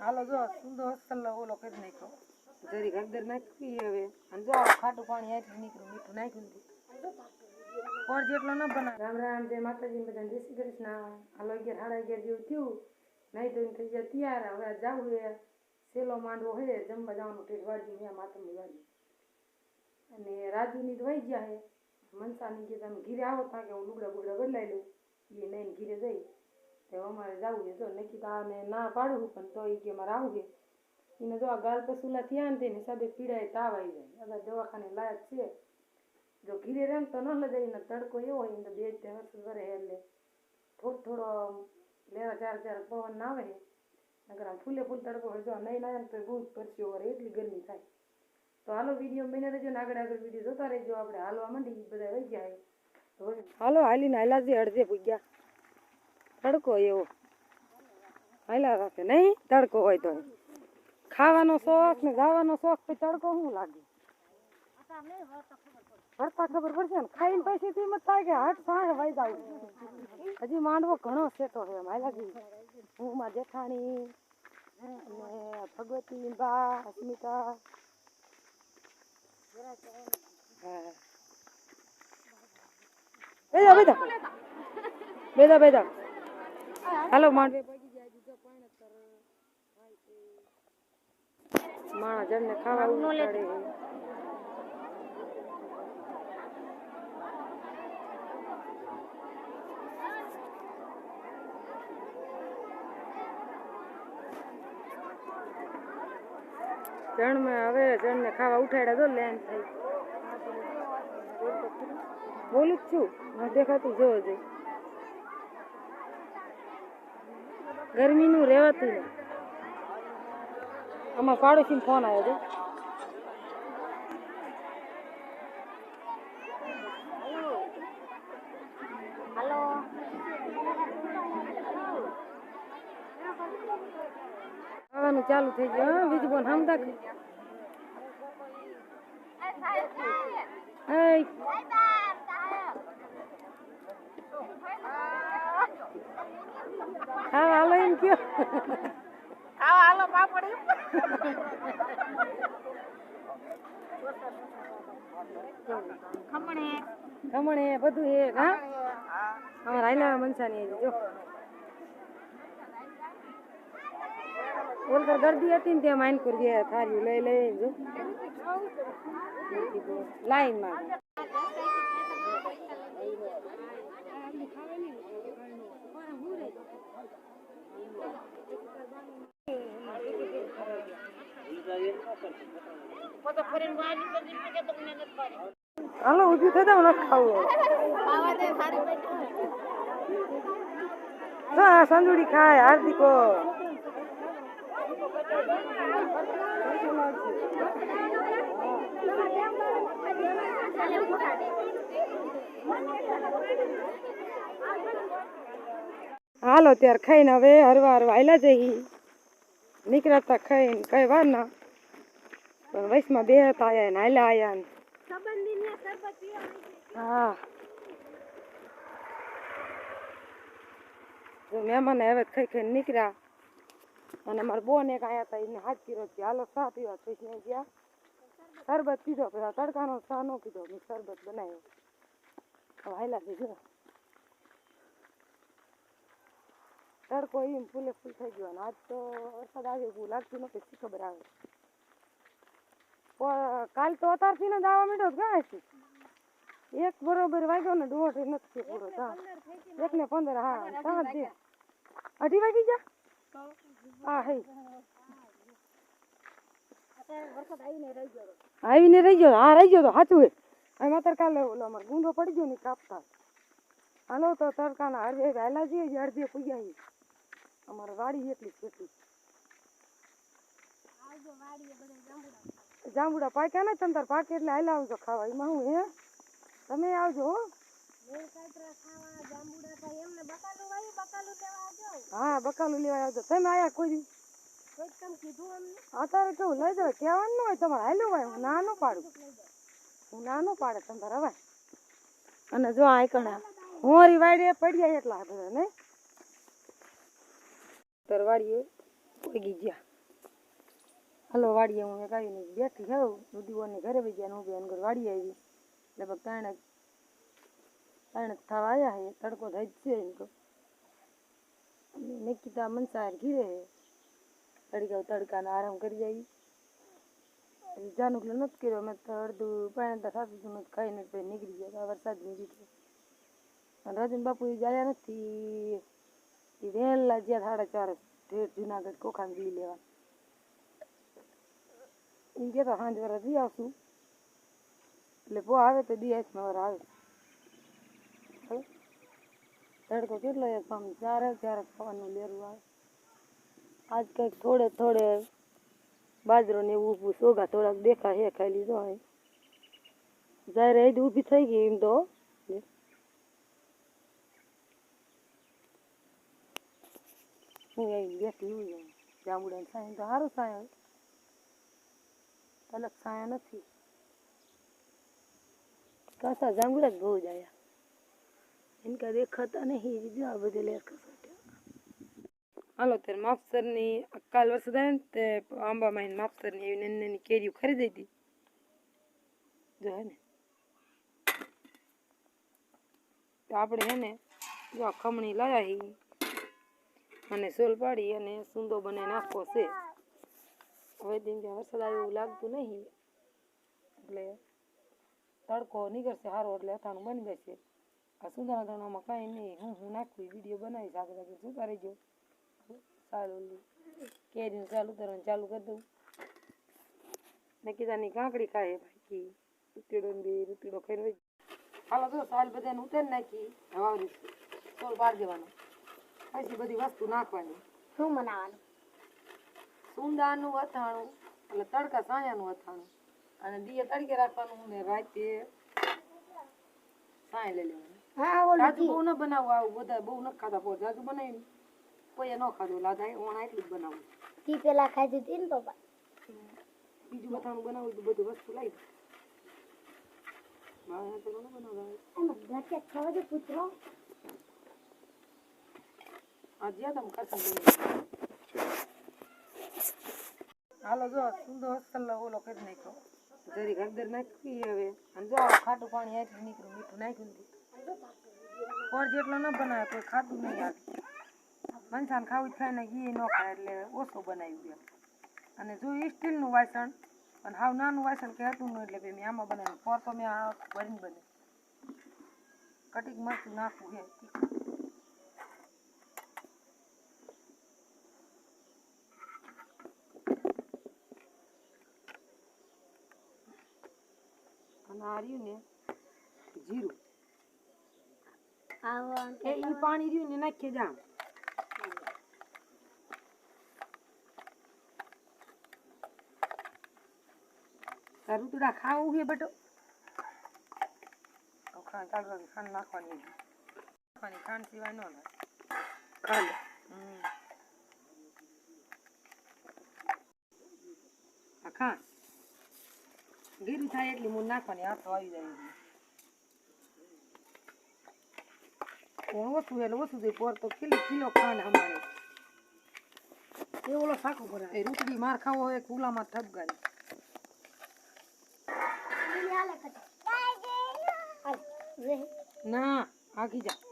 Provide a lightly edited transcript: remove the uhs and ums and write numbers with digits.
હાલો જો સુંદર અસલ ઓલો કરી નાખ્યો જરી હળદર નાખી હવે અને જો ખાટું પાણી આટલું નીકળ્યું મીઠું નાખ્યું કોણ જેટલો ન બનાવે રામ રામ જય માતાજી બધા જય શ્રી કૃષ્ણ હાલો 11:30 જેવું થયું નહીં તો થઈ જાય તૈયાર હવે જવું એ સેલો માંડવો હે જમવા જવાનું ટેટવાડી ત્યાં માતમની વાડી અને રાજુની તો વહી ગયા હે મનસાની કે તમે ઘીરે આવો તા કે હું લુગડા બુગડા બદલાઈ લઉં એ નહીં ઘીરે જઈ તો અમારે જવું છે જો નિકિતાને ના પાડું પણ તો એ કે મારે આવું છે એને જો આ ગાલ પસુલા થયા ને તેની હિસાબે પીડાય તાવ આવી જાય હવે દવાખાને લાયક છે જો ઘીરે રેમ તો ન લજાય ને તડકો એવો હોય ને તો બે વસ્તુ કરે એટલે થોડો લેવા ચાર પવન ના આવે નકર આમ ફૂલે ફૂલ તડકો હોય જો નહીં લાવે ને તો બહુ જ પરસ્યો વરે એટલી ગરમી થાય તો હાલો વિડીયો બને રહેજો ને આગળ વિડીયો જોતા રહેજો આપણે હાલવા માંડી બધા વહી જાય હાલો હાલીને હાલા જે અડધે પૂગ્યા તડકો એવો હાલા રાખે નહીં તડકો હોય તો ખાવાનો શોખ ને જવાનો શોખ પછી તડકો શું લાગે ભરતા ખબર પડશે ને ખાઈને પછી થી મત થાય કે હાથ સાંજ વાઈ જાય હજી માંડવો ઘણો સેટો છે એમ હાલાજી હું માં જેઠાણી અને ભગવતી બા અસ્મિતા બેદા હાલો માંડવે પગી જાય બીજો પાણી માણા જણને ખાવા ઉતાડે જણ હવે જણને ખાવા ઉઠાડ્યા તો લેન થઈ બોલું જ છું દેખાતું જોવો જોઈએ ગરમીનું રહેવાતું ને આમાં પાડોશી ફોન આવ્યો હતો ખાવાનું ચાલુ થઈ ગયું બીજું બોન હમદા ખાવા હાલો એમ કયો ખાવા હાલો પાપડ ખમણે બધું એક હા અમારે હાઈલા મનસાની જો ઓલકર ગરદી હતી ને ત્યાં માઇન કરી ગયા થારી લઈ લઈ જો લાઈનમાં હાલો ઉભી થઈ જાવ નથી ખાવું હા સંજુડી ખાય હાર્દિકો હાલો ત્યારે ખાઈને હવે હરવા હાલ્યા જઈ નીકળતા ખાઈને કઈ વાર ના પણ વૈશમાં બે હતા આયા ને હાલ્યા આયા ને હા જો મહેમાન હવે ખાઈ ખાઈને નીકળ્યા અને મારા બોન એક આયા હતા એને હાથ પીરો છે હાલો ચા પીવા થઈ ગયા શરબત પીધો પેલા તડકાનો ચા નો પીધો મેં શરબત બનાવ્યો હવે હાલ્યા છે જો તડકો એમ ફૂલે ફૂલ થઈ ગયો ને આજ તો વરસાદ આવે એવું લાગતું નથી શી ખબર આવે કાલ તો અત્યારથી ને દાવા માંડ્યો ક્યાં છે એક બરોબર વાગ્યો ને દોઢ નથી પૂરો 1:15 હા 5 અઢી વાગી જા હા હે આવીને રહી ગયો હા રહી ગયો તો સાચું હે હવે માત્ર કાલે ઓલો અમારે ગુંડો પડી ગયો ને કાપતા હાલો તો તડકાના હરવે વહેલા જઈએ અડધે પૂગ્યા અમારે વાડી એટલી કેટલી જાંબુડા પાક્યા ને તંતર પાકે એટલે હાલ આવજો ખાવા એમાં હું હે તમે આવજો હો હા બકાલું લેવા આવજો તમે આયા કોઈ અત્યારે કેવું લઈ જાવ કહેવાનું ન હોય તમારે હાલ્યું હોય હું ના ન પાડું હું ના ન પાડે તંતર હવે અને જો આકણા હોરી વાડીએ પડ્યા એટલા બધા ને તરવાડીએ પગી ગયા હલો વાડીએ હું એક આવીને બેઠી હોઉં રુધિઓને ઘરે વહી ગયા હું બેન ઘર વાડી આવી લગભગ ત્રણ થવા આવ્યા હે તડકો થઈ જ છે એમ તો નિકિતા મનસાર ઘીરે તડકાનો આરામ કરી જાય જાનુકલો નથી કર્યો મેં તો અડધું પાણી ખાધું નથી ખાઈને પછી નીકળી ગયા વરસાદની રીતે અને રજન બાપુ ગયા નથી એ વહેલા જ્યાં 4:30 ઠેઠ જુનાગઢ કોખાન બી લેવા એમ કહેતા સાંજ વાળા જઈ આવશું એટલે પો આવે તો દિવસમાં વાર આવે તડકો કેટલો આમ 4 ખાવાનું લેરું આવે આજ કંઈક થોડે બાજરો ને એવું ઊભું સોગા થોડાક દેખાય હે ખાઈ લીધો હોય જ્યારે એ ઊભી થઈ ગઈ એમ તો હું આવી બેઠી હું જાંબુડા સાયન તો સારું સાય અલગ સાયા નથી કાસા જાંબુડા જ બહુ જ આયા इनका देखता नहीं जो आ बदे ले હાલો ત્યારે માપસરની કાલ વરસાદ આવે ને તે આંબામાં માપસરની એવી નાની નાની કેરીઓ ખરીદી હતી જો હે ને તો આપણે હે ને જો ખમણી લાયા અને સોલ પાડી અને સૂંદો બનાવી નાખવો છે હવે દિન ત્યાં વરસાદ આવે એવું લાગતું નહીં એટલે તડકો નીકળશે સારો એટલે અથાણું બની જશે આ સુંદરા દાણામાં કાંઈ નહીં હું નાખું વિડીયો બનાવીશ આગળ શું કરી જો સારું કેરીનું ચાલુ કરવાનું ચાલુ કરી દઉં નકીતાની કાંકડી ખાય બાકી રૂતીડો ખાઈને હાલો જો સાલ બધાને ઉતારી નાખી વાવરી સોલ પાડી દેવાનો પછી બધી વસ્તુ નાખવાની શું બનાવવાનું સુંદાનું અથાણું એટલે તડકા સાયાનું અથાણું અને દીએ તડકે રાખવાનું ને રાતે સાય લઈ લેવાનું જાજુ બહુ ન બનાવવું આવું બધા બહુ ન ખાતા પો જાજુ બનાવીને કોઈ ન ખાધું લાદા ઓણા એટલું જ બનાવું તી પેલા ખાધી હતી ને પપ્પા બીજું અથાણું બનાવું તો બધું વસ્તુ લઈ મારે તો ન બનાવવા એમાં ગાંઠિયા ખાવા દે પુત્રો આ જ્યાં તમે કસમ હાલો જો સુંદર હસ્તલ ઓલો કરી નાખ્યો જરી હળદર નાખી હવે અને જો ખાટું પાણી આટલું નીકળ્યું મીઠું નાખ્યું પોર જેટલો ન બનાવે કોઈ ખાતું નહીં આવે મનસાન ખાવું જ ખાય ને ઘી ન ખાય એટલે ઓછો બનાવી દે અને જો એ સ્ટીલનું વાસણ અને હાવ નાનું વાસણ કે હતું નહીં એટલે મેં આમાં બનાવ્યું પોર તો મેં આ ભરીને બને કટીક મરચું નાખવું છે અને આ રહ્યું ને જીરું એ પાણી રહ્યું ને નાખીએ જામ તારું તુડા ખાવું છે બેટો ખાંડ નાખવાની ખાંડ સિવાય ન ખાંડ ખાંડ ગીરી થાય એટલી મૂળ નાખવાની હાથો આવી જાય ઓછું એટલે ઓછું થઈ પોર તો કિલો ખાંડ અમારે એ ઓલો શાકો ભરે એ રૂટડી માર ખાવો હોય કુલામાં ઠપગારી ના આખી જા